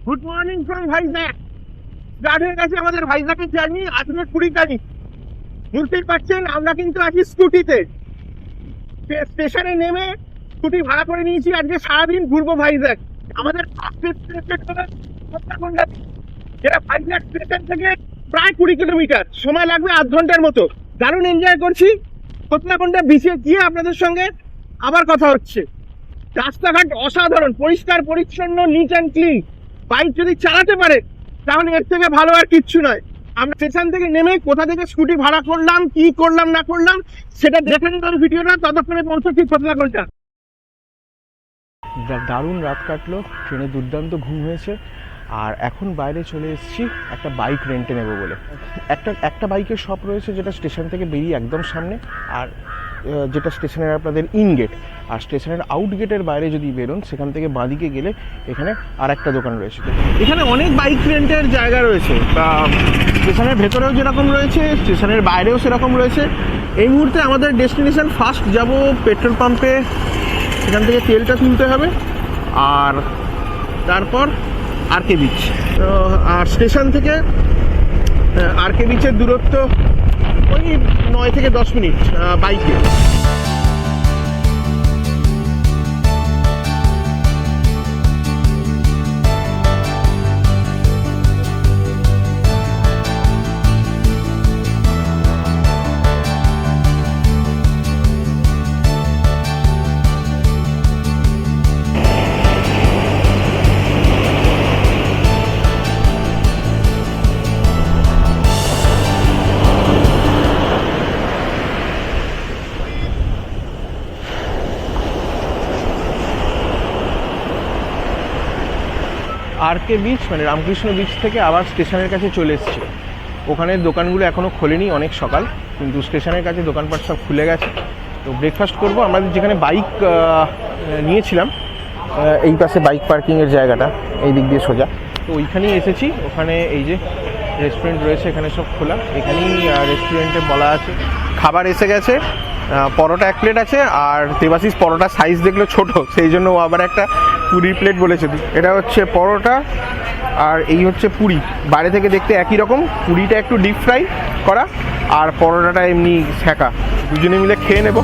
Good morning from Vizag. Start হয়ে গেছে আমাদের ভাইজ্যাকের জার্নি, আজকে 20 তারিখ। বুঝতেই পারছেন আমরা কিন্তু আছি স্কুটিতে। স্টেশনে নেমে স্কুটি ভাড়া করে নিয়েছি, আজকে সারাদিন ঘুরবো ভাইজ্যাক। আমাদের যেটা ভাইজ্যাক স্টেশন থেকে প্রায় 20 কিলোমিটার, সময় লাগবে আধ ঘন্টার মতো। দারুণ এনজয় করছি। থোতলাকোন্ডা বিচে গিয়ে আপনাদের সঙ্গে আবার কথা হচ্ছে। রাস্তাঘাট অসাধারণ, পরিষ্কার পরিচ্ছন্ন, নিট অ্যান্ড ক্লিন। বাইক যদি চালাতে পারে তাহলে এর থেকে ভালো আর কিচ্ছু নয়। আমরা স্টেশন থেকে নেমে কোথা থেকে স্কুটি ভাড়া করলাম, কি করলাম না করলাম সেটা দেখে নিতে ভিডিওটা। ততক্ষণে পৌঁছচ্ছি থোতলাকোন্ডা। দারুণ রাত কাটলো, ট্রেনে দুর্দান্ত ঘুম হয়েছে। আর এখন বাইরে চলে এসেছি একটা বাইক রেন্টে নেবো বলে। একটা বাইকের শপ রয়েছে যেটা স্টেশন থেকে বেরিয়ে একদম সামনে, আর যেটা স্টেশনের আপনাদের ইন গেট। আর স্টেশনের আউট গেটের বাইরে যদি বেরোন সেখান থেকে বাঁদিকে গেলে এখানে আর একটা দোকান রয়েছে। এখানে অনেক বাইক রেন্টের জায়গা রয়েছে, স্টেশনের ভেতরেও যেরকম রয়েছে স্টেশনের বাইরেও সেরকম রয়েছে। এই মুহূর্তে আমাদের ডেস্টিনেশন ফার্স্ট যাব পেট্রোল পাম্পে, সেখান থেকে তেলটা তুলতে হবে, আর তারপর আরকে বিচ। আর স্টেশন থেকে আরকে বিচের দূরত্ব ওই 9 থেকে 10 মিনিট বাইকে। আরকে বিচ মানে রামকৃষ্ণ বিচ থেকে আবার স্টেশনের কাছে চলে এসেছি। ওখানের দোকানগুলো এখনও খোলেনি, অনেক সকাল, কিন্তু স্টেশনের কাছে দোকানপাট সব খুলে গেছে। তো ব্রেকফাস্ট করবো। আমরা যেখানে বাইক নিয়েছিলাম এই পাশে বাইক পার্কিংয়ের জায়গাটা, এই দিক দিয়ে সোজা, তো ওইখানেই এসেছি। ওখানে এই যে রেস্টুরেন্ট রয়েছে, এখানে সব খোলা। এখানেই রেস্টুরেন্টে বলা আছে। খাবার এসে গেছে, পরোটা 1 প্লেট আছে। আর দেবাশিস পরোটা সাইজ দেখলো ছোট, সেই জন্য ও আবার একটা পুরি প্লেট বলেছে। এটা হচ্ছে পরোটা আর এই হচ্ছে পুরি। বাইরে থেকে দেখতে একই রকম, পুরিটা একটু ডিপ ফ্রাই করা আর পরোটাটা এমনি ছ্যাঁকা। দুজনে মিলে খেয়ে নেব।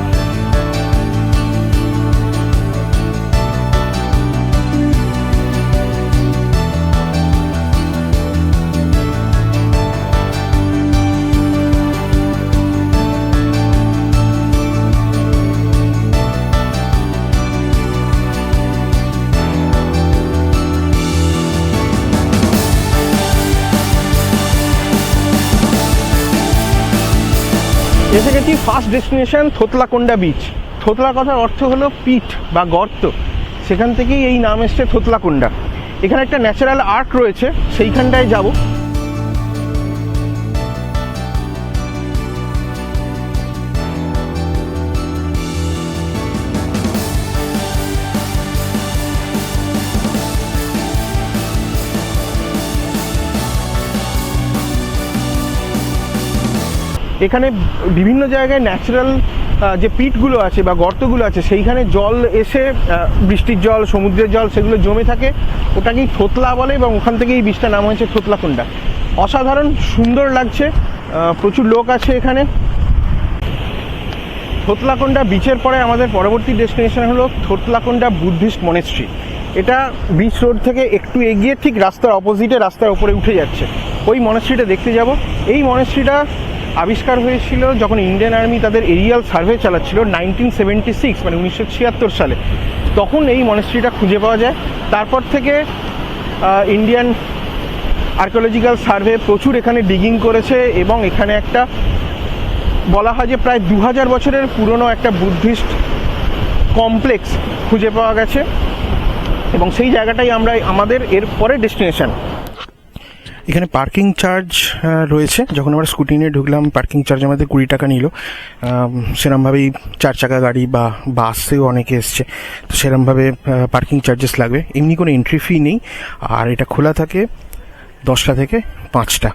এসে গেছি ফার্স্ট ডেস্টিনেশন থোতলাকোন্ডা বিচ। থোতলা কথার অর্থ হলো পিট বা গর্ত, সেখান থেকেই এই নাম এসছে থোতলাকোন্ডা। এখানে একটা ন্যাচারাল আর্ক রয়েছে, সেইখানটায় যাব। এখানে বিভিন্ন জায়গায় ন্যাচারাল যে পিটগুলো আছে বা গর্তগুলো আছে, সেইখানে জল এসে বৃষ্টির জল, সমুদ্রের জল, সেগুলো জমে থাকে। ওটাকেই থোতলা বলে এবং ওখান থেকেই বিচটার নাম হয়েছে থোতলাকোন্ডা। অসাধারণ সুন্দর লাগছে, প্রচুর লোক আছে এখানে। থোতলাকোন্ডা বিচের পরে আমাদের পরবর্তী ডেস্টিনেশন হলো থোতলাকোন্ডা বুদ্ধিস্ট মনেস্ট্রি। এটা বিচ রোড থেকে একটু এগিয়ে ঠিক রাস্তার অপোজিটে, রাস্তার ওপরে উঠে যাচ্ছে। ওই মনেস্ট্রিটা দেখতে যাব। এই মনেস্ট্রিটা আবিষ্কার হয়েছিল যখন ইন্ডিয়ান আর্মি তাদের এরিয়াল সার্ভে চালাচ্ছিল 1976 মানে 1976 সালে। তখন এই মনেস্ট্রিটা খুঁজে পাওয়া যায়। তারপর থেকে ইন্ডিয়ান আর্কিওলজিক্যাল সার্ভে প্রচুর এখানে ডিগিং করেছে এবং এখানে একটা বলা হয় যে প্রায় 2000 বছরের পুরনো একটা বুদ্ধিস্ট কমপ্লেক্স খুঁজে পাওয়া গেছে, এবং সেই জায়গাটাই আমরা আমাদের এর পরে ডেস্টিনেশন। এখানে পার্কিং চার্জ রয়েছে। যখন আমরা স্কুটি নিয়ে ঢুকলাম পার্কিং চার্জ আমাদের 20 টাকা নিল। সেরমভাবেই 4 চাকা গাড়ি বা বাসেও অনেকে এসছে, তো সেরমভাবে পার্কিং চার্জেস লাগবে। এমনি কোনো এন্ট্রি ফি নেই। আর এটা খোলা থাকে 10টা থেকে 5টা।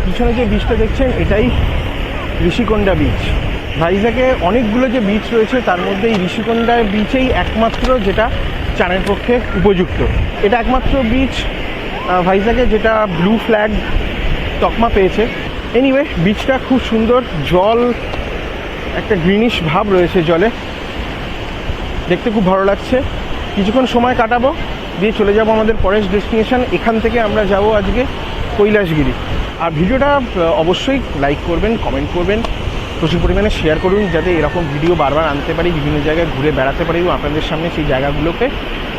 পিছনে যে বিচটা দেখছেন এটাই ঋষিকোন্ডা বিচ। ভাইজ্যাগে অনেকগুলো যে বিচ রয়েছে তার মধ্যে এই ঋষিকোন্ডা বিচেই একমাত্র যেটা চানের পক্ষে উপযুক্ত। এটা একমাত্র বিচ ভাইজ্যাগে যেটা ব্লু ফ্ল্যাগ তকমা পেয়েছে। এনিওয়ে বিচটা খুব সুন্দর, জল একটা গ্রিনিশ ভাব রয়েছে জলে, দেখতে খুব ভালো লাগছে। কিছুক্ষণ সময় কাটাবো, দিয়ে চলে যাব আমাদের পরের ডেস্টিনেশন। এখান থেকে আমরা যাব আজকে কৈলাসগিরি। আর ভিডিওটা অবশ্যই লাইক করবেন, কমেন্ট করবেন, প্রচুর পরিমাণে শেয়ার করুন, যাতে এরকম ভিডিও বারবার আনতে পারি, বিভিন্ন জায়গায় ঘুরে বেড়াতে পারি এবং আপনাদের সামনে সেই জায়গাগুলোকে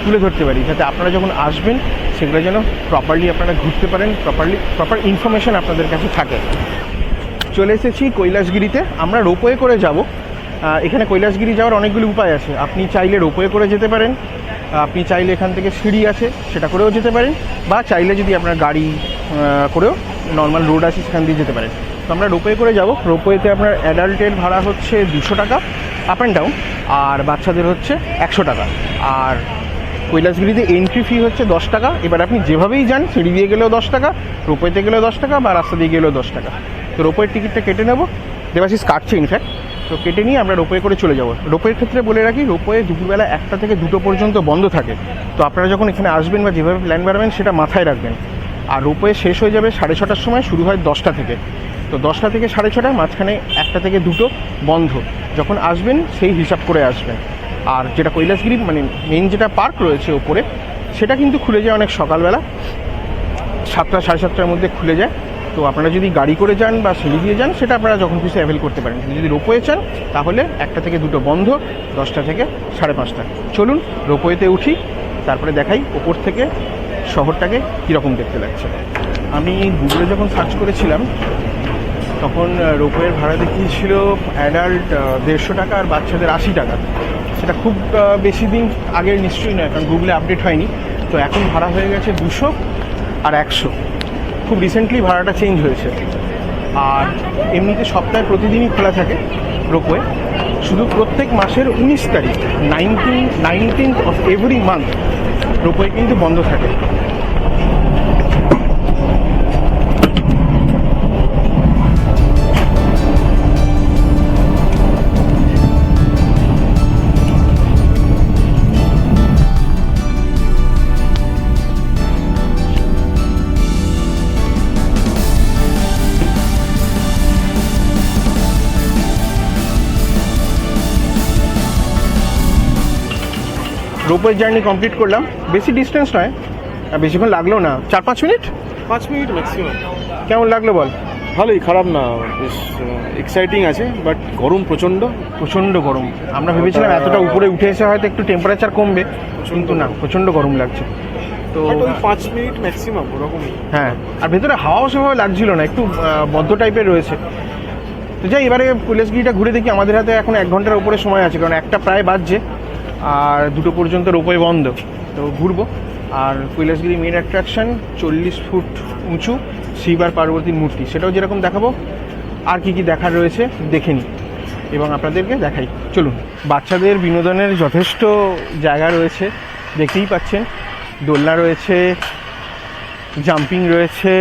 তুলে ধরতে পারি, যাতে আপনারা যখন আসবেন সেগুলো যেন প্রপারলি আপনারা ঘুরতে পারেন, প্রপার ইনফরমেশান আপনাদের কাছে থাকে। চলে এসেছি কৈলাসগিরিতে। আমরা রোপওয়ে করে যাব। এখানে কৈলাসগিরি যাওয়ার অনেকগুলো উপায় আছে। আপনি চাইলে রোপওয়ে করে যেতে পারেন, আপনি চাইলে এখান থেকে সিঁড়ি আছে সেটা করেও যেতে পারেন, বা চাইলে যদি আপনার গাড়ি করেও নর্মাল রোড আছে সেখান দিয়ে যেতে পারেন। তো আমরা রোপওয়ে করে যাব। রোপওয়েতে আপনার অ্যাডাল্টের ভাড়া হচ্ছে 200 টাকা আপ অ্যান্ড ডাউন, আর বাচ্চাদের হচ্ছে 100 টাকা। আর কৈলাসগিরিতে এন্ট্রি ফি হচ্ছে 10 টাকা। এবার আপনি যেভাবেই যান, সিঁড়ি দিয়ে গেলেও 10 টাকা, রোপওয়েতে গেলেও 10 টাকা, বা রাস্তা দিয়ে গেলেও 10 টাকা। তো রোপওয়ের টিকিটটা কেটে নেব, দেবাশিস কাটছে ইনফ্যাক্ট। তো কেটে নিয়ে আমরা রোপওয়ে করে চলে যাব। রোপওয়ের ক্ষেত্রে বলে রাখি, রোপওয়ে দুপুরবেলা 1টা থেকে 2টো পর্যন্ত বন্ধ থাকে। তো আপনারা যখন এখানে আসবেন বা যেভাবে প্ল্যান বানাবেন সেটা মাথায় রাখবেন। আর রোপওয়ে শেষ হয়ে যাবে 6:30টার সময়, শুরু হয় 10টা থেকে। তো 10টা থেকে 6:30, মাঝখানে 1টা থেকে 2টো বন্ধ। যখন আসবেন সেই হিসাব করে আসবেন। আর যেটা কৈলাসগিরি মানে মেন যেটা পার্ক রয়েছে ওপরে, সেটা কিন্তু খুলে যায় অনেক সকালবেলা, 7টা 7:30টার মধ্যে খুলে যায়। তো আপনারা যদি গাড়ি করে যান বা সিঁড়ি দিয়ে যান সেটা আপনারা যখন খুশি অ্যাভেল করতে পারেন। যদি রোপওয়ে চান তাহলে 1টা থেকে 2টো বন্ধ, 10টা থেকে 5:30। চলুন রোপওয়েতে উঠি, তারপরে দেখাই ওপর থেকে শহরটাকে কীরকম দেখতে লাগছে। আমি গুগলে যখন সার্চ করেছিলাম তখন রোপওয়ের ভাড়া দেখিয়েছিল অ্যাডাল্ট 150 টাকা আর বাচ্চাদের 80 টাকা। সেটা খুব বেশি দিন আগের নিশ্চয়ই নয়, কারণ গুগলে আপডেট হয়নি। তো এখন ভাড়া হয়ে গেছে 200 আর 100। খুব রিসেন্টলি ভাড়াটা চেঞ্জ হয়েছে। আর এমনিতে সপ্তাহে প্রতিদিনই খোলা থাকে রোপওয়ে, শুধু প্রত্যেক মাসের 19 তারিখ 19th of every month ropeway কিন্তু বন্ধ থাকে। রোপওয়ে জার্নি কমপ্লিট করলাম। বেশি ডিস্টেন্স নয়, বেশিক্ষণ লাগলো না, 4-5 মিনিট। 5 minute maximum. কেমন লাগলো বল? ভালোই, খারাপ না, বেশ এক্সাইটিং আছে, বাট গরম প্রচণ্ড। প্রচণ্ড গরম। আমরা ভেবেছিলাম এতটা উপরে উঠে এসে হয়তো একটু টেম্পারেচার কমবে, কিন্তু না, প্রচণ্ড গরম লাগছে। তো ওই 5 মিনিট ম্যাক্সিমাম ওরকমই। হ্যাঁ, আর ভেতরে হাওয়াও সেভাবে লাগছিল না, একটু বদ্ধ টাইপের রয়েছে। তো যাই, এবারে কৈলাসগিরিটা ঘুরে দেখি। আমাদের হাতে এখন 1 ঘন্টার উপরে সময় আছে, কারণ 1টা প্রায় বাজছে আর 2টো পর্যন্ত রোপওয়ে বন্ধ। তো ঘুরবো। আর কৈলাসগিরি মেন অ্যাট্রাকশন 40 ফুট উঁচু শিব আর পার্বতীর মূর্তি, সেটাও যেরকম দেখাবো। আর কি কি দেখার রয়েছে দেখে নিই এবং আপনাদেরকে দেখাই। চলুন। বাচ্চাদের বিনোদনের যথেষ্ট জায়গা রয়েছে, দেখতেই পাচ্ছেন। দোলনা রয়েছে, জাম্পিং রয়েছে,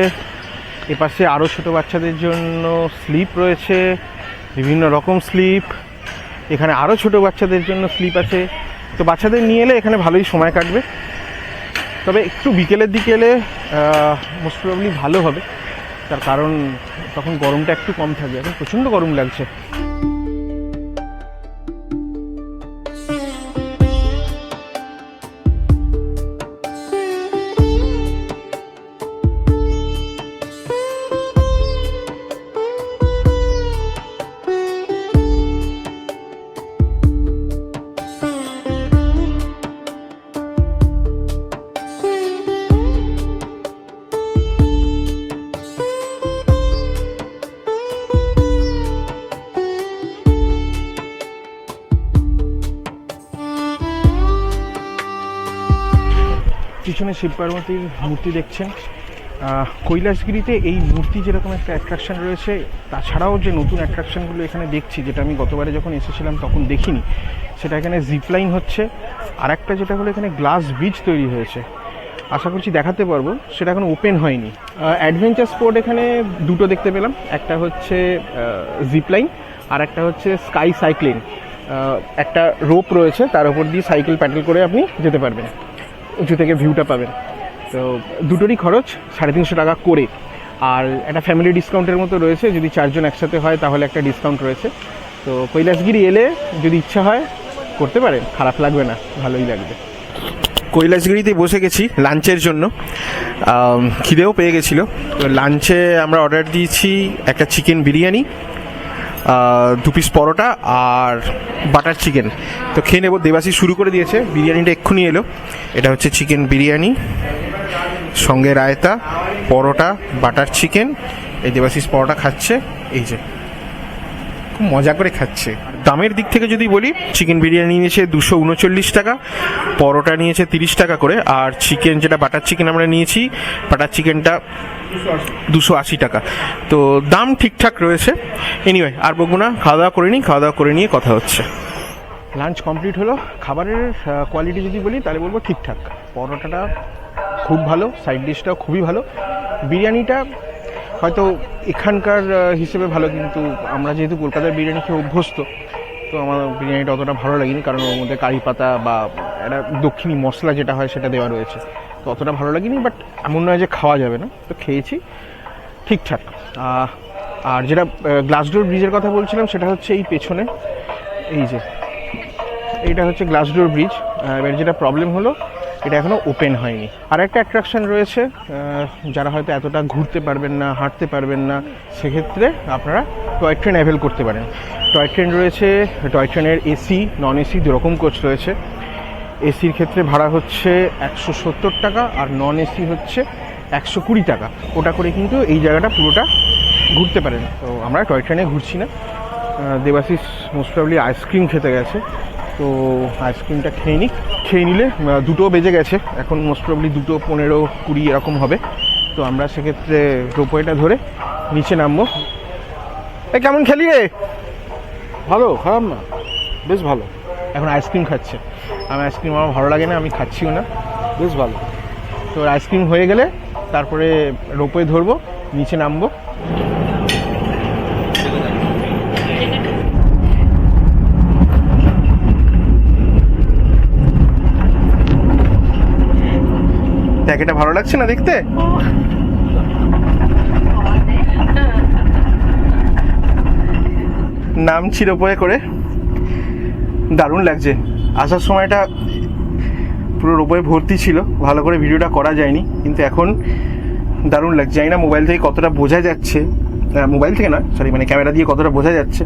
এপাশে আরও ছোটো বাচ্চাদের জন্য স্লিপ রয়েছে, বিভিন্ন রকম স্লিপ। এখানে আরও ছোটো বাচ্চাদের জন্য স্লিপ আছে। তো বাচ্চাদের নিয়ে এলে এখানে ভালোই সময় কাটবে, তবে একটু বিকেলের দিকে এলে মোস্ট প্রবলি ভালো হবে, তার কারণ তখন গরমটা একটু কম থাকবে। এখন প্রচণ্ড গরম লাগছে। পিছনে শিব পার্বতীর মূর্তি দেখছেন। কৈলাসগিরিতে এই মূর্তি যেরকম একটা অ্যাট্রাকশন রয়েছে, তাছাড়াও যে নতুন অ্যাট্রাকশনগুলো এখানে দেখছি, যেটা আমি গতবারে যখন এসেছিলাম তখন দেখিনি, সেটা এখানে জিপলাইন হচ্ছে। আর একটা যেটা হলো এখানে গ্লাস ব্রিজ তৈরি হয়েছে। আশা করছি দেখাতে পারবো, সেটা এখন ওপেন হয়নি। অ্যাডভেঞ্চার স্পোর্ট এখানে দুটো দেখতে পেলাম, একটা হচ্ছে জিপলাইন আর একটা হচ্ছে স্কাই সাইক্লিং। একটা রোপ রয়েছে, তার উপর দিয়ে সাইকেল প্যাডেল করে আপনি যেতে পারবেন, উঁচু থেকে ভিউটা পাবেন। তো দুটোরই খরচ 350 টাকা করে। আর একটা ফ্যামিলি ডিসকাউন্টের মতো রয়েছে, যদি 4 জন একসাথে হয় তাহলে একটা ডিসকাউন্ট রয়েছে। তো কৈলাসগিরি এলে যদি ইচ্ছা হয় করতে পারেন, খারাপ লাগবে না, ভালোই লাগবে। কৈলাসগিরিতে বসে গেছি লাঞ্চের জন্য, খিদেও পেয়ে গেছিলো। তো লাঞ্চে আমরা অর্ডার দিয়েছি একটা চিকেন বিরিয়ানি, 2 পিস পরোটা আর বাটার চিকেন। তো খেয়ে নেবো। দেবাশিস শুরু করে দিয়েছে, বিরিয়ানিটা এক্ষুনি এলো। এটা হচ্ছে চিকেন বিরিয়ানি, সঙ্গে রায়তা, পরোটা, বাটার চিকেন। এই দেবাশিস পরোটা খাচ্ছে, এই যে খুব মজা করে খাচ্ছে। দামের দিক থেকে যদি বলি, চিকেন বিরিয়ানি নিয়েছে 239 টাকা, পরোটা নিয়েছে 30 টাকা করে, আর চিকেন যেটা বাটার চিকেন আমরা নিয়েছি, বাটার চিকেনটা 280 টাকা। তো দাম ঠিকঠাক রয়েছে। এনিওয়ে আর বলবো না, খাওয়া দাওয়া করে নিই, খাওয়া দাওয়া করে নিয়ে কথা হচ্ছে। লাঞ্চ কমপ্লিট হলো। খাবারের কোয়ালিটি যদি বলি তাহলে বলবো ঠিকঠাক। পরোটাটা খুব ভালো, সাইড ডিশটাও খুবই ভালো। বিরিয়ানিটা হয়তো এখানকার হিসেবে ভালো, কিন্তু আমরা যেহেতু কলকাতার বিরিয়ানি খেয়ে অভ্যস্ত, তো আমার বিরিয়ানিটা অতটা ভালো লাগেনি, কারণ ওর মধ্যে কারি পাতা বা একটা দক্ষিণী মশলা যেটা হয় সেটা দেওয়া রয়েছে, তো অতটা ভালো লাগেনি। বাট এমন নয় যে খাওয়া যাবে না, তো খেয়েছি ঠিকঠাক। আর যেটা গ্লাসডোর ব্রিজের কথা বলছিলাম, সেটা হচ্ছে এই পেছনে, এই যে এইটা হচ্ছে গ্লাসডোর ব্রিজ। এবার যেটা প্রবলেম হলো, এটা এখনও ওপেন হয়নি। আর একটা অ্যাট্রাকশন রয়েছে, যারা হয়তো এতটা ঘুরতে পারবেন না, হাঁটতে পারবেন না, সেক্ষেত্রে আপনারা টয় ট্রেন অ্যাভেল করতে পারেন। টয় ট্রেন রয়েছে, টয় ট্রেনের এসি নন এসি দুরকম কোচ রয়েছে। এসির ক্ষেত্রে ভাড়া হচ্ছে 170 টাকা, আর নন এসি হচ্ছে 120 টাকা। ওটা করে কিন্তু এই জায়গাটা পুরোটা ঘুরতে পারেন। তো আমরা টয় ট্রেনে ঘুরছি না। দেবাশিস মোস্ট প্রবলি আইসক্রিম খেতে গেছে, তো আইসক্রিমটা খেয়ে নিলে 2টো বেজে গেছে, এখন মোস্ট প্রবলি 2টো 15-20 এরকম হবে। তো আমরা সেক্ষেত্রে রোপওয়েটা ধরে নিচে নামবো। এই কেমন খেলি রে? ভালো, খারাপ না, বেশ ভালো। এখন আইসক্রিম খাচ্ছে। আমি আইসক্রিম আমার ভালো লাগে না, আমি খাচ্ছিও না। বেশ ভালো। তো আইসক্রিম হয়ে গেলে তারপরে রোপওয়ে ধরবো, নিচে নামবো। এটা ভালো লাগছে না দেখতে? নামছি রোপওয়ে করে, দারুণ লাগছে। আসার সময়টা পুরো রোপওয়ে ভর্তি ছিল, ভালো করে ভিডিওটা করা যায়নি, কিন্তু এখন দারুণ লাগছে। জানি না মোবাইল থেকে কতটা বোঝা যাচ্ছে, মোবাইল থেকে না সরি, মানে ক্যামেরা দিয়ে কতটা বোঝা যাচ্ছে,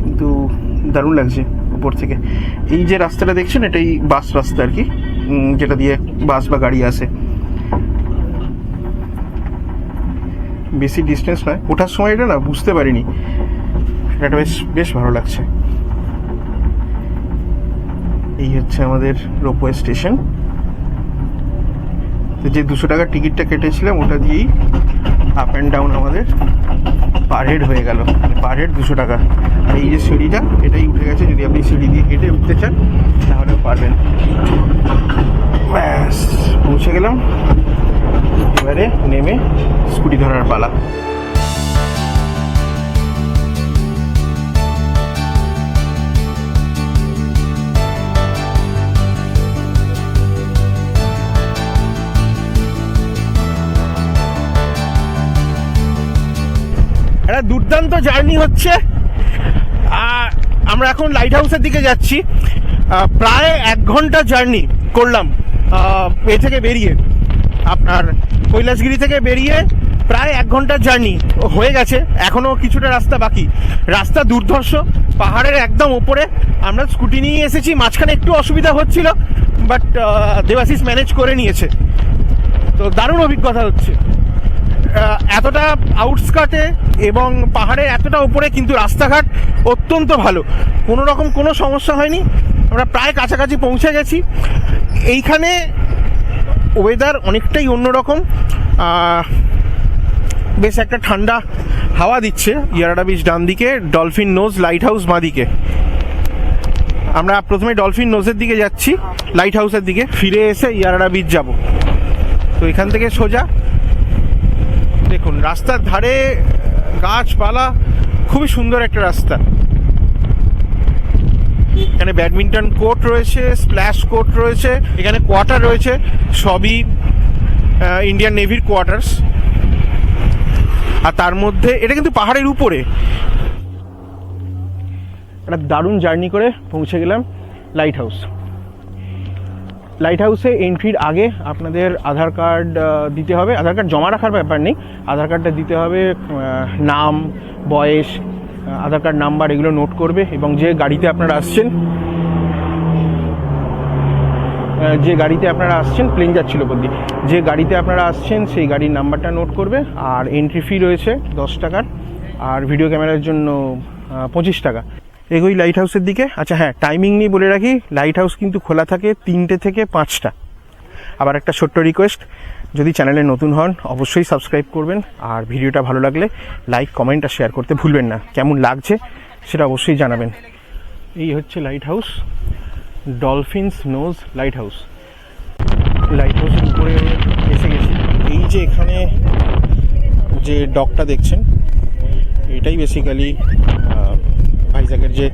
কিন্তু দারুণ লাগছে উপর থেকে। এই যে রাস্তাটা দেখছেন, এটাই বাস রাস্তা আর কি, যেটা দিয়ে বাস বা গাড়ি আসে। বেশি ডিস্টেন্স নয়, ওঠার সময় এটা না বুঝতে পারিনি, এটা বেশ ভালো লাগছে। এই হচ্ছে আমাদের রোপওয়ে স্টেশন। তো যে 200 টাকার টিকিটটা কেটেছিলাম, ওটা দিয়েই আপ অ্যান্ড ডাউন আমাদের পার হেড হয়ে গেল। পার হেড 200 টাকা। এই যে সিঁড়িটা, এটাই উঠে গেছে, যদি আপনি সিঁড়ি দিয়ে হেঁটে উঠতে চান তাহলেও পারবেন। ব্যাস পৌঁছে গেলাম। এবারে নেমে স্কুটি ধরার পালা। একটা দুর্দান্ত জার্নি হচ্ছে। আমরা এখন লাইট হাউসের দিকে যাচ্ছি। প্রায় 1 ঘন্টা জার্নি করলাম এ থেকে বেরিয়ে, আপনার কৈলাসগিরি থেকে বেরিয়ে প্রায় 1 ঘন্টার জার্নি হয়ে গেছে। এখনো কিছুটা রাস্তা বাকি। রাস্তা দুর্ধর্ষ, পাহাড়ের একদম ওপরে। আমরা স্কুটি নিয়ে এসেছি, মাঝখানে একটু অসুবিধা হচ্ছিল, বাট দেবাশিস ম্যানেজ করে নিয়েছে। তো দারুণ অভিজ্ঞতা হচ্ছে। এতটা আউটস্কার্টে এবং পাহাড়ের এতটা উপরে, কিন্তু রাস্তাঘাট অত্যন্ত ভালো, কোনো রকম কোনো সমস্যা হয়নি। আমরা প্রায় কাছাকাছি পৌঁছে গেছি। এইখানে ওয়েদার অনেকটাই অন্যরকম, বেশ একটা ঠান্ডা হাওয়া দিচ্ছে। ইয়ারাডা বিচ ডান দিকে, ডলফিন নোজ লাইট হাউস বাঁ দিকে। আমরা প্রথমে ডলফিন নোজের দিকে যাচ্ছি, লাইট হাউসের দিকে, ফিরে এসে ইয়ারাডা বিচ যাব। তো এখান থেকে সোজা দেখুন রাস্তার ধারে গাছপালা, খুবই সুন্দর একটা রাস্তা। এখানে ব্যাডমিন্টন কোর্ট রয়েছে, স্প্ল্যাশ কোর্ট রয়েছে, এখানে কোয়ার্টার রয়েছে, সবই ইন্ডিয়ান নেভির কোয়ার্টার্স। আর তার মধ্যে এটা কিন্তু পাহাড়ের উপরে। একটা দারুণ জার্নি করে পৌঁছে গেলাম লাইট হাউস। লাইট হাউসে এন্ট্রির আগে আপনাদের আধার কার্ড দিতে হবে। আধার কার্ড জমা রাখার ব্যাপার নেই, আধার কার্ডটা দিতে হবে। নাম, বয়স, আধার কার্ড নাম্বার এগুলো নোট করবে এবং যে গাড়িতে আপনারা আসছেন প্লেন যাচ্ছিল বলতে, যে গাড়িতে আপনারা আসছেন সেই গাড়ির নাম্বারটা নোট করবে। আর এন্ট্রি ফি রয়েছে 10 টাকার, আর ভিডিও ক্যামেরার জন্য 25 টাকা। এগোই লাইট হাউসের দিকে। আচ্ছা হ্যাঁ, টাইমিং নিয়ে বলে রাখি, লাইট হাউস কিন্তু খোলা থাকে 3টে থেকে 5টা। আবার একটা ছোট্ট রিকোয়েস্ট, যদি চ্যানেলে নতুন হন অবশ্যই সাবস্ক্রাইব করবেন, আর ভিডিওটা ভালো লাগলে লাইক, কমেন্ট আর শেয়ার করতে ভুলবেন না। কেমন লাগছে সেটা অবশ্যই জানাবেন। এই হচ্ছে lighthouse, dolphin's nose lighthouse. Light হাউসের উপরে এসে গেছি। এই যে এখানে যে ডকটা দেখছেন, এটাই বেসিক্যালি ভাইজ্যাগের যে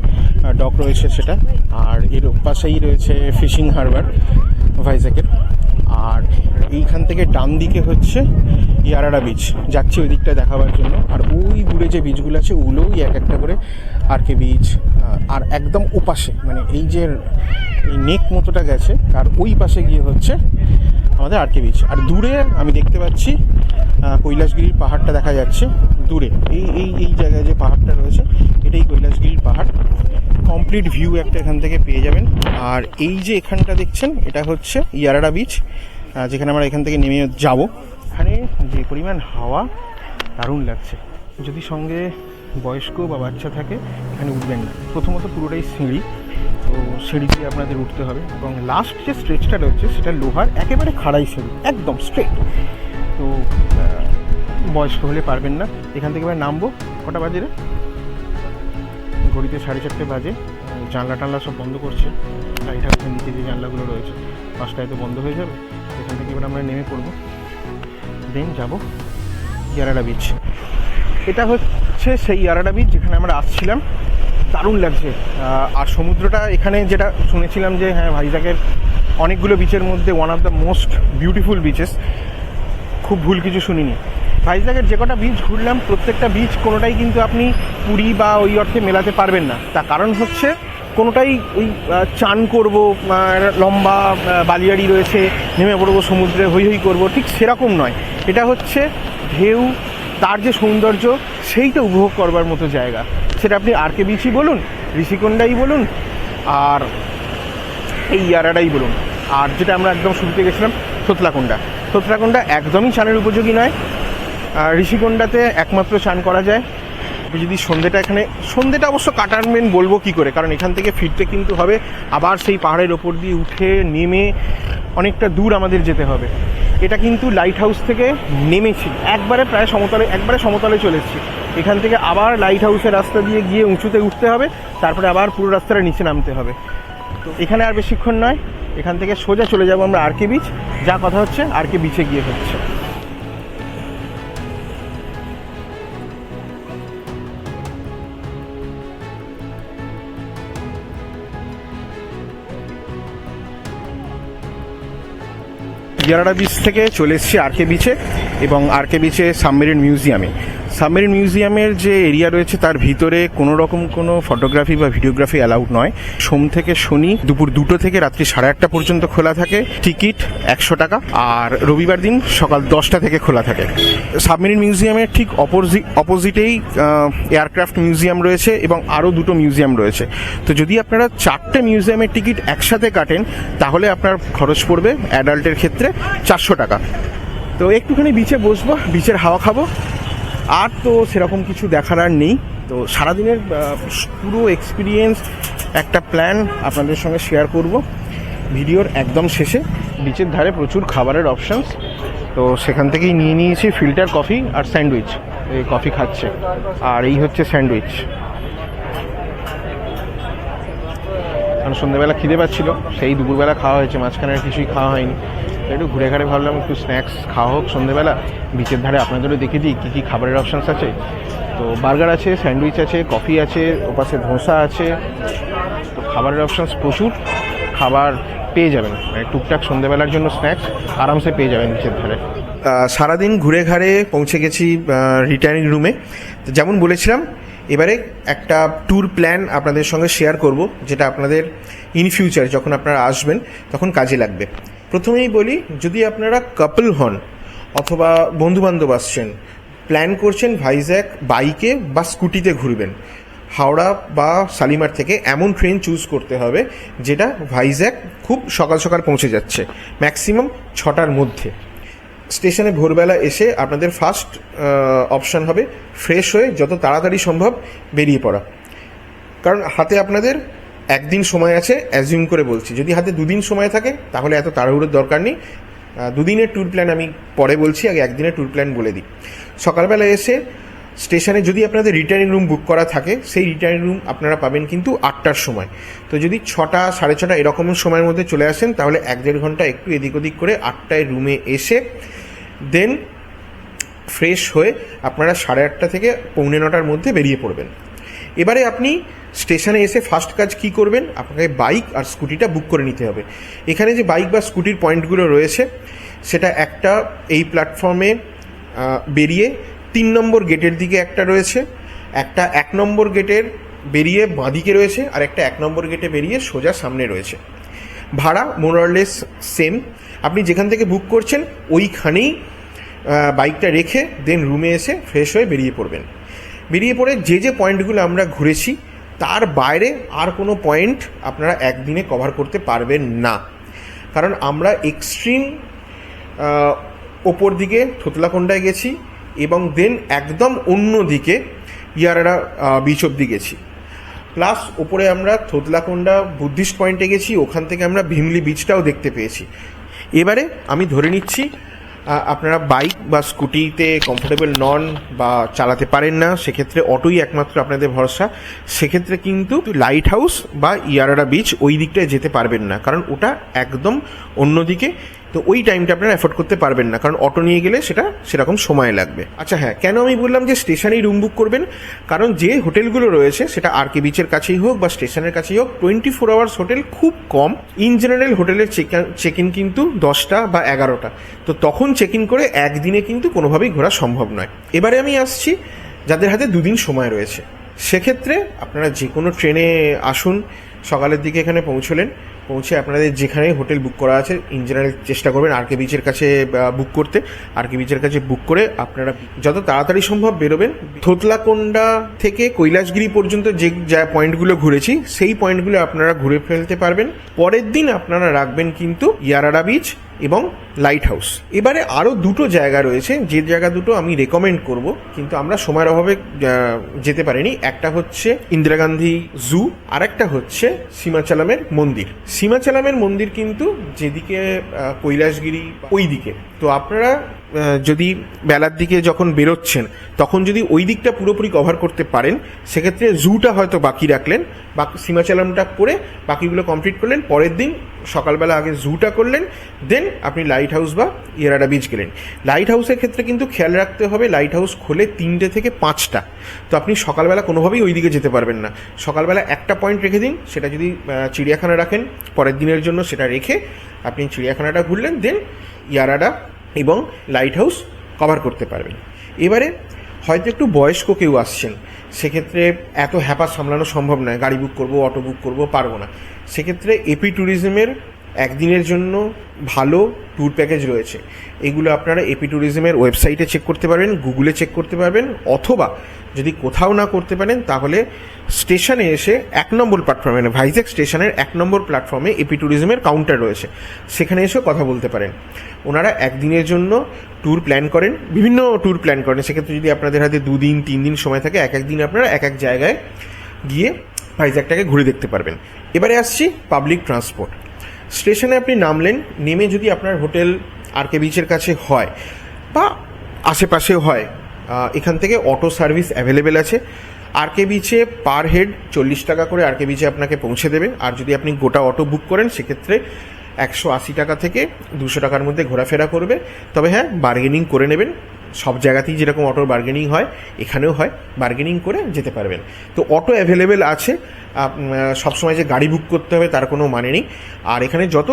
ডক রয়েছে সেটা। আর এর পাশেই রয়েছে ফিশিং হারবার ভাইজ্যাগের। আর এইখান থেকে ডান দিকে হচ্ছে ইয়ারাডা বিচ, যাচ্ছি ওই দিকটা দেখাবার জন্য। আর ওই দূরে যে বিচগুলো আছে ওগুলোই এক একটা করে আরকে বিচ। আর একদম ওপাশে মানে এই যে এই নেক মতোটা গেছে, আর ওই পাশে গিয়ে হচ্ছে আমাদের আরকে বিচ। আর দূরে আমি দেখতে পাচ্ছি কৈলাসগিরির পাহাড়টা দেখা যাচ্ছে দূরে। এই জায়গায় যে পাহাড়টা রয়েছে এটাই কৈলাসগিরির পাহাড়। কমপ্লিট ভিউ একটা এখান থেকে পেয়ে যাবেন। আর এই যে এখানটা দেখছেন এটা হচ্ছে ইয়ারাডা বিচ, যেখানে আমরা এখান থেকে নেমে যাব। এখানে যে পরিমাণ হাওয়া, দারুণ লাগছে। যদি সঙ্গে বয়স্ক বা বাচ্চা থাকে এখানে উঠবেন না। প্রথমত পুরোটাই সিঁড়ি, তো সিঁড়ি দিয়ে আপনাদের উঠতে হবে। এবং লাস্ট যে স্ট্রেচটা রয়েছে সেটা লোহার, একেবারে খাড়াই সিঁড়ি, একদম স্ট্রেট। তো বয়স্ক হলে পারবেন না। এখান থেকে এবার নামবো। কটা বাজে রে? ঘড়িতে 4:30 বাজে। জানলা টানলা সব বন্ধ করছে। লাইট হাউসের নিচে যে জানলাগুলো রয়েছে 5টায় তো বন্ধ হয়ে যাবে। এখান থেকে এবার আমরা নেমে পড়বো, দেন যাবো ইয়ারাডা বিচ। এটা হচ্ছে সেই ইয়ারাডা বিচ যেখানে আমরা আসছিলাম। দারুণ লাগছে। আর সমুদ্রটা এখানে যেটা শুনেছিলাম যে হ্যাঁ ভাইজ্যাগের অনেকগুলো বিচের মধ্যে one of the most beautiful bitches, খুব ভুল কিছু শুনিনি। ভাইজ্যাগের যে কটা বিচ ঘুরলাম প্রত্যেকটা বিচ কোনোটাই কিন্তু আপনি পুরী বা ওই অর্থে মেলাতে পারবেন না। তার কারণ হচ্ছে কোনোটাই ওই চান করবো, লম্বা বালিয়াড়ি রয়েছে, নেমে পড়বো সমুদ্রে, হই হই করবো, ঠিক সেরকম নয়। এটা হচ্ছে ঢেউ, তার যে সৌন্দর্য সেইটা উপভোগ করবার মতো জায়গা। সেটা আপনি আরকে বিচই বলুন, ঋষিকোন্ডাই বলুন, আর এই ইয়ারাডাই বলুন। আর যেটা আমরা একদম শুরুতে গেছিলাম থোতলাকোন্ডা একদমই চানের উপযোগী নয়। ঋষিকোন্ডাতে একমাত্র চান করা যায় আপনি যদি সন্ধ্যেটা অবশ্য কাটাবেন বলবো কি করে, কারণ এখান থেকে ফিরতে কিন্তু হবে আবার সেই পাহাড়ের ওপর দিয়ে উঠে নেমে অনেকটা দূর আমাদের যেতে হবে। এটা কিন্তু লাইট হাউস থেকে নেমেছি একবারে সমতলে চলে এসেছি। এখান থেকে আবার লাইট হাউসের রাস্তা দিয়ে গিয়ে উঁচুতে উঠতে হবে, তারপরে আবার পুরো রাস্তাটা নিচে নামতে হবে। তো এখানে আর বেশিক্ষণ নয়, এখান থেকে সোজা চলে যাব আমরা আরকে বিচ। যা কথা হচ্ছে আরকে বিচে গিয়ে হচ্ছে। ইয়ারাডা বিচ থেকে চলে এসেছি আরকে বিচে, এবং আরকে বিচে সাবমেরিন মিউজিয়ামের যে এরিয়া রয়েছে তার ভিতরে কোনো রকম কোনো ফটোগ্রাফি বা ভিডিওগ্রাফি অ্যালাউড নয়। সোম থেকে শনি দুপুর 2টো থেকে রাত্রি 8:30 পর্যন্ত খোলা থাকে, টিকিট 100 টাকা। আর রবিবার দিন সকাল 10টা থেকে খোলা থাকে। সাবমেরিন মিউজিয়ামের ঠিক অপোজিটেই এয়ারক্রাফট মিউজিয়াম রয়েছে এবং আরও 2টো মিউজিয়াম রয়েছে। তো যদি আপনারা 4টে মিউজিয়ামের টিকিট একসাথে কাটেন তাহলে আপনার খরচ পড়বে অ্যাডাল্টের ক্ষেত্রে 400 টাকা। তো একটুখানি বিচে বসবো, বিচের হাওয়া খাবো, আর তো সেরকম কিছু দেখার আর নেই। তো সারাদিনের পুরো এক্সপিরিয়েন্স একটা প্ল্যান আপনাদের সঙ্গে শেয়ার করব ভিডিওর একদম শেষে। বিচের ধারে প্রচুর খাবারের অপশানস, তো সেখান থেকেই নিয়ে নিয়েছি ফিল্টার কফি আর স্যান্ডউইচ। এই কফি খাচ্ছে, আর এই হচ্ছে স্যান্ডউইচ। কারণ সন্ধ্যেবেলা খিদে পাচ্ছিল, সেই দুপুরবেলা খাওয়া হয়েছে, মাঝখানে আর কিছুই খাওয়া হয়নি। একটু ঘুরে ঘাড়ে ভাবলাম একটু স্ন্যাক্স খাওয়া হোক সন্ধ্যেবেলা, বিচের ধারে আপনাদেরও দেখে দিই কী কী খাবারের অপশানস আছে। তো বার্গার আছে, স্যান্ডউইচ আছে, কফি আছে, ওপাশে ধোসা আছে। তো খাবারের অপশানস প্রচুর, খাবার পেয়ে যাবেন, মানে টুকটাক সন্ধ্যেবেলার জন্য স্ন্যাক্স আরামসে পেয়ে যাবেন বিচের ধারে। সারাদিন ঘুরে ঘাড়ে পৌঁছে গেছি রিটার্নিং রুমে। তো যেমন বলেছিলাম, এবারে একটা ট্যুর প্ল্যান আপনাদের সঙ্গে শেয়ার করব, যেটা আপনাদের ইন ফিউচার যখন আপনারা আসবেন তখন কাজে লাগবে। প্রথমেই বলি, যদি আপনারা কাপল হন অথবা বন্ধুবান্ধব আসছেন, প্ল্যান করছেন ভাইজ্যাক বাইকে বা স্কুটিতে ঘুরবেন, হাওড়া বা শালিমার থেকে এমন ট্রেন চুজ করতে হবে যেটা ভাইজ্যাক খুব সকাল সকাল পৌঁছে যাচ্ছে, ম্যাক্সিমাম 6টার মধ্যে। স্টেশনে ভোরবেলা এসে আপনাদের ফার্স্ট অপশান হবে ফ্রেশ হয়ে যত তাড়াতাড়ি সম্ভব বেরিয়ে পড়া। কারণ হাতে আপনাদের একদিন সময় আছে, অ্যাজিউম করে বলছি। যদি হাতে 2 দিন সময় থাকে তাহলে এত তাড়াহুড়োর দরকার নেই। 2 দিনের ট্যুর প্ল্যান আমি পরে বলছি, আগে একদিনের ট্যুর প্ল্যান বলে দিই। সকালবেলা এসে স্টেশনে যদি আপনাদের রিটার্নিং রুম বুক করা থাকে, সেই রিটার্নিং রুম আপনারা পাবেন কিন্তু 8টার সময়। তো যদি 6টা, 6:30 এরকম সময়ের মধ্যে চলে আসেন তাহলে 1-1.5 ঘন্টা একটু এদিক ওদিক করে 8টায় রুমে এসে দেন ফ্রেশ হয়ে আপনারা 8:30 থেকে 8:45-9টার মধ্যে বেরিয়ে পড়বেন। এবারে আপনি স্টেশনে এসে ফার্স্ট কাজ কি করবেন, আপনাকে বাইক আর স্কুটিটা বুক করে নিতে হবে। এখানে যে বাইক বা স্কুটির পয়েন্টগুলো রয়েছে, সেটা একটা এই প্ল্যাটফর্মে বেরিয়ে 3 নম্বর গেটের দিকে একটা রয়েছে, একটা 1 নম্বর গেটের বেরিয়ে বাঁদিকে রয়েছে, আর একটা 1 নম্বর গেটে বেরিয়ে সোজা সামনে রয়েছে। ভাড়া মোরলেস সেম, আপনি যেখান থেকে বুক করছেন ওইখানেই বাইকটা রেখে দেন রুমে এসে ফ্রেশ হয়ে বেরিয়ে পড়বেন। বেরিয়ে পড়ে যে পয়েন্টগুলো আমরা ঘুরেছি তার বাইরে আর কোনো পয়েন্ট আপনারা একদিনে কভার করতে পারবেন না। কারণ আমরা এক্সট্রিম ওপর দিকে থোতলাকোন্ডায় গেছি এবং দেন একদম অন্য দিকে ইয়ারাডা বিচ অব্দি গেছি। প্লাস ওপরে আমরা থোতলাকোন্ডা বুদ্ধিস্ট পয়েন্টে গেছি, ওখান থেকে আমরা ভীমলি বিচটাও দেখতে পেয়েছি। এবারে আমি ধরে নিচ্ছি আপনারা বাইক বা স্কুটিতে কমফোর্টেবল নন বা চালাতে পারেন না, সেক্ষেত্রে অটোই একমাত্র আপনাদের ভরসা। সেক্ষেত্রে কিন্তু লাইট হাউস বা ইয়ারাডা বিচ ওই দিকটায় যেতে পারবেন না, কারণ ওটা একদম অন্যদিকে। তো ওই টাইমটা আপনারা অ্যাফোর্ড করতে পারবেন না, কারণ অটো নিয়ে গেলে সেটা সেরকম সময় লাগবে। আচ্ছা হ্যাঁ, কেন আমি বললাম যে স্টেশনেই রুম বুক করবেন, কারণ যে হোটেলগুলো রয়েছে সেটা আরকে বিচের কাছেই হোক বা স্টেশনের কাছেই হোক, 24 আওয়ার্স হোটেল খুব কম। ইন জেনারেল হোটেলের চেক ইন কিন্তু 10টা বা 11টা, তো তখন চেক ইন করে একদিনে কিন্তু কোনোভাবেই ঘোরা সম্ভব নয়। এবারে আমি আসছি যাদের হাতে 2 দিন সময় রয়েছে, সেক্ষেত্রে আপনারা যে কোনো ট্রেনে আসুন, সকালের দিকে এখানে পৌঁছে আপনাদের যেখানে হোটেল বুক করা আছে ইন জেনারেল চেষ্টা করবেন আরকে বিচের কাছে বুক করতে। আরকে বিচের কাছে বুক করে আপনারা যত তাড়াতাড়ি সম্ভব বেরোবেন। থোতলাকোন্ডা থেকে কৈলাসগিরি পর্যন্ত যে পয়েন্টগুলো ঘুরেছি সেই পয়েন্টগুলো আপনারা ঘুরে ফেলতে পারবেন। পরের দিন আপনারা রাখবেন কিন্তু ইয়ারাডা বিচ এবং লাইট হাউস। এবারে আরও 2টো জায়গা রয়েছে, যে জায়গা দুটো আমি রেকমেন্ড করব, কিন্তু আমরা সময়ের অভাবে যেতে পারিনি। একটা হচ্ছে ইন্দিরা গান্ধী জু, আর একটা হচ্ছে সীমাচলামের মন্দির। সীমাচলামের মন্দির কিন্তু যেদিকে কৈলাসগিরি ওই দিকে, তো আপনারা যদি বেলার দিকে যখন বেরোচ্ছেন তখন যদি ওই দিকটা পুরোপুরি কভার করতে পারেন, সেক্ষেত্রে জুটা হয়তো বাকি রাখলেন, বাকি সীমাচলামটা করে বাকিগুলো কমপ্লিট করলেন। পরের দিন সকালবেলা আগে জুটা করলেন, দেন আপনি লাইট হাউস বা ইয়ারাডা বিচ গেলেন। লাইট হাউসের ক্ষেত্রে কিন্তু খেয়াল রাখতে হবে, লাইট হাউস খোলে 3টে থেকে 5টা, তো আপনি সকালবেলা কোনোভাবেই ওই দিকে যেতে পারবেন না। সকালবেলা একটা পয়েন্ট রেখে দিন, সেটা যদি চিড়িয়াখানা রাখেন পরের দিনের জন্য সেটা রেখে আপনি চিড়িয়াখানাটা ঘুরলেন, দেন ইয়ারাডা এবং লাইট হাউস কভার করতে পারবেন। এবারে হয়তো একটু বয়স্ক কেউ আসছেন, সেক্ষেত্রে এত হ্যাপা সামলানো সম্ভব নয়, গাড়ি বুক করব, অটো বুক করব, পারবো না। সেক্ষেত্রে এপি ট্যুরিজমের একদিনের জন্য ভালো ট্যুর প্যাকেজ রয়েছে। এগুলো আপনারা এপি ট্যুরিজমের ওয়েবসাইটে চেক করতে পারবেন, গুগলে চেক করতে পারবেন, অথবা যদি কোথাও না করতে পারেন তাহলে স্টেশনে এসে 1 নম্বর প্ল্যাটফর্মে, মানে ভাইজ্যাক স্টেশনের 1 নম্বর প্ল্যাটফর্মে এপি ট্যুরিজমের কাউন্টার রয়েছে, সেখানে এসেও কথা বলতে পারেন। ওনারা একদিনের জন্য ট্যুর প্ল্যান করেন, বিভিন্ন ট্যুর প্ল্যান করেন। সেক্ষেত্রে যদি আপনাদের হাতে 2 দিন 3 দিন সময় থাকে, এক দিন আপনারা এক জায়গায় গিয়ে ভাইজ্যাকটাকে ঘুরে দেখতে পারবেন। এবারে আসছি পাবলিক ট্রান্সপোর্ট। স্টেশনে আপনি নামলেন, নেমে যদি আপনার হোটেল আরকে বিচের কাছে হয় বা আশেপাশে হয়, এখান থেকে অটো সার্ভিস অ্যাভেলেবেল আছে। আরকে বিচে পার হেড 40 টাকা করে আরকে বিচে আপনাকে পৌঁছে দেবে। আর যদি আপনি গোটা অটো বুক করেন সেক্ষেত্রে 180 টাকা থেকে 200 টাকার মধ্যে ঘোরাফেরা করবে। তবে হ্যাঁ, বার্গেনিং করে নেবেন। সব জায়গাতেই যেরকম অটোর বার্গেনিং হয়, এখানেও হয়, বার্গেনিং করে যেতে পারবেন। তো অটো অ্যাভেলেবেল আছে, সবসময় যে গাড়ি বুক করতে হবে তার কোনো মানে নেই। আর এখানে যত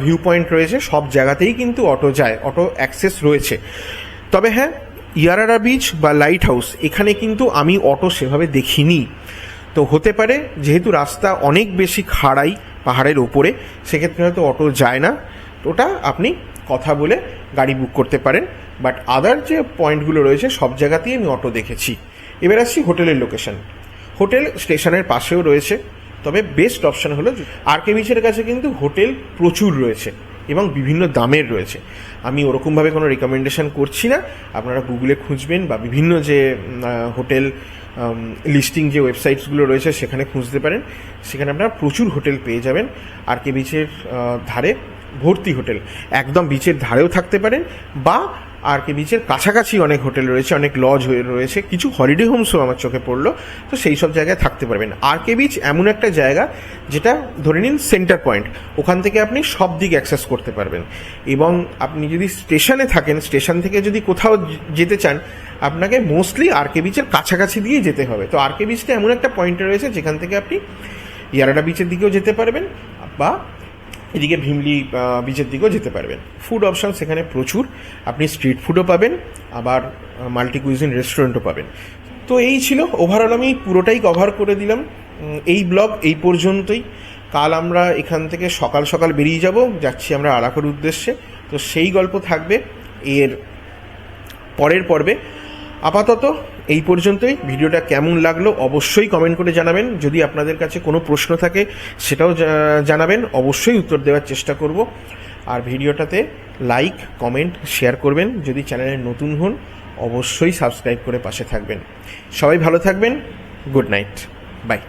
ভিউ পয়েন্ট রয়েছে সব জায়গাতেই কিন্তু অটো যায়, অটো অ্যাক্সেস রয়েছে। তবে হ্যাঁ, ইয়ারারা বিচ বা লাইট হাউস এখানে কিন্তু আমি অটো সেভাবে দেখিনি। তো হতে পারে যেহেতু রাস্তা অনেক বেশি খাড়াই পাহাড়ের ওপরে, সেক্ষেত্রে হয়তো অটো যায় না। ওটা আপনি কথা বলে গাড়ি বুক করতে পারেন। বাট আদার যে পয়েন্টগুলো রয়েছে সব জায়গাতেই আমি অটো দেখেছি। এবার আসছি হোটেলের লোকেশন। হোটেল স্টেশনের পাশেও রয়েছে, তবে বেস্ট অপশন হলো আরকে বিচের কাছে কিন্তু হোটেল প্রচুর রয়েছে এবং বিভিন্ন দামের রয়েছে। আমি ওরকমভাবে কোনো রেকমেন্ডেশন করছি না, আপনারা গুগলে খুঁজবেন বা বিভিন্ন যে হোটেল লিস্টিং যে ওয়েবসাইটসগুলো রয়েছে সেখানে খুঁজতে পারেন। সেখানে আপনারা প্রচুর হোটেল পেয়ে যাবেন। আরকে বিচের ধারে ভর্তি হোটেল, একদম বিচের ধারেও থাকতে পারেন, বা আরকে বিচের কাছাকাছি অনেক হোটেল রয়েছে, অনেক লজ রয়েছে, কিছু হলিডে হোমসও আমার চোখে পড়লো। তো সেই সব জায়গায় থাকতে পারবেন। আরকে বিচ এমন একটা জায়গা যেটা ধরে নিন সেন্টার পয়েন্ট, ওখান থেকে আপনি সব দিক অ্যাক্সেস করতে পারবেন। এবং আপনি যদি স্টেশনে থাকেন, স্টেশন থেকে যদি কোথাও যেতে চান, আপনাকে মোস্টলি আরকে বিচের কাছাকাছি দিয়ে যেতে হবে। তো আরকে বিচটা এমন একটা পয়েন্টে রয়েছে যেখান থেকে আপনি ইয়ারাডা বিচের দিকেও যেতে পারবেন বা এদিকে ভীমলি বিচের দিকেও যেতে পারবেন। ফুড অপশন সেখানে প্রচুর, আপনি স্ট্রিট ফুডও পাবেন, আবার মাল্টি কুইজিন রেস্টুরেন্টও পাবেন। তো এই ছিল ওভারঅল, আমি পুরোটাই কভার করে দিলাম। এই ব্লগ এই পর্যন্তই। কাল আমরা এখান থেকে সকাল সকাল বেরিয়ে যাচ্ছি আমরা আরাকোর উদ্দেশ্যে। তো সেই গল্প থাকবে এর পরের পর্বে। আপাতত এই পর্যন্তই। ভিডিওটা কেমন লাগলো অবশ্যই কমেন্ট করে জানাবেন। যদি আপনাদের কাছে কোনো প্রশ্ন থাকে সেটাও জানাবেন, অবশ্যই উত্তর দেওয়ার চেষ্টা করব। আর ভিডিওটাতে লাইক, কমেন্ট, শেয়ার করবেন। যদি চ্যানেলে নতুন হন অবশ্যই সাবস্ক্রাইব করে পাশে থাকবেন। সবাই ভালো থাকবেন। Good night, by.